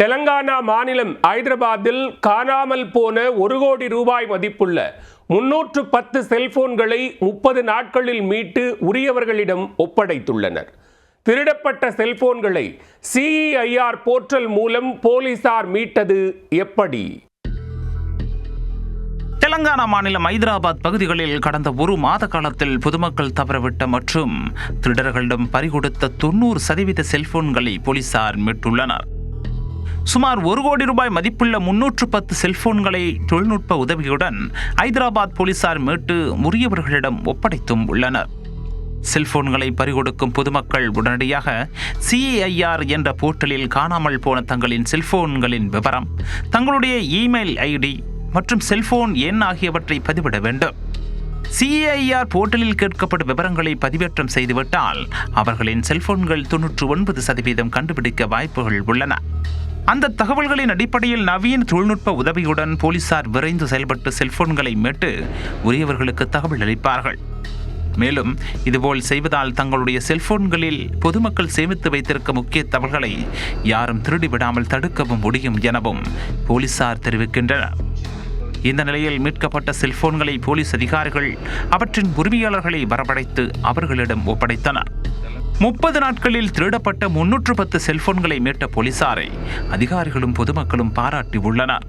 தெலங்கானா மாநிலம் ஐதராபாத்தில் காணாமல் போன 1 கோடி ரூபாய் மதிப்புள்ள 310 செல்போன்களை 30 நாட்களில் மீட்டு உரியவர்களிடம் ஒப்படைத்துள்ளனர். திருடப்பட்ட செல்போன்களை CEIR போர்ட்டல் மூலம் போலீசார் மீட்டது எப்படி? தெலங்கானா மாநிலம் ஐதராபாத் பகுதிகளில் கடந்த 1 மாத காலத்தில் பொதுமக்கள் தவறவிட்ட மற்றும் திருடர்களிடம் பறிகொடுத்த 90% செல்போன்களை போலீசார் மீட்டுள்ளனர். சுமார் 1 கோடி ரூபாய் மதிப்புள்ள 310 செல்போன்களை தொழில்நுட்ப உதவியுடன் ஐதராபாத் போலீசார் மீட்டு உரியவர்களிடம் ஒப்படைத்தும் உள்ளனர். செல்போன்களை பறிகொடுக்கும் பொதுமக்கள் உடனடியாக CEIR என்ற போர்ட்டலில் காணாமல் போன தங்களின் செல்போன்களின் விவரம், தங்களுடைய இமெயில் ID மற்றும் செல்போன் எண் ஆகியவற்றை பதிவிட வேண்டும். CEIR போர்ட்டலில் கேட்கப்படும் விவரங்களை பதிவேற்றம் செய்துவிட்டால் அவர்களின் செல்போன்கள் 99% கண்டுபிடிக்க வாய்ப்புகள் உள்ளன. அந்த தகவல்களின் அடிப்படையில் நவீன தொழில்நுட்ப உதவியுடன் போலீசார் விரைந்து செயல்பட்டு செல்போன்களை மீட்டு உரியவர்களுக்கு தகவல் அளிப்பார்கள். மேலும் இதுபோல் செய்வதால் தங்களுடைய செல்போன்களில் பொதுமக்கள் சேமித்து வைத்திருக்க முக்கிய தகவல்களை யாரும் திருடிவிடாமல் தடுக்கவும் முடியும் எனவும் போலீசார் தெரிவிக்கின்றனர். இந்த நிலையில் மீட்கப்பட்ட செல்போன்களை போலீஸ் அதிகாரிகள் அவற்றின் உரிமையாளர்களை வரவழைத்து அவர்களிடம் ஒப்படைத்தனர். 30 நாட்களில் திருடப்பட்ட 310 செல்போன்களை மீட்ட போலீசாரை அதிகாரிகளும் பொதுமக்களும் பாராட்டி உள்ளனர்.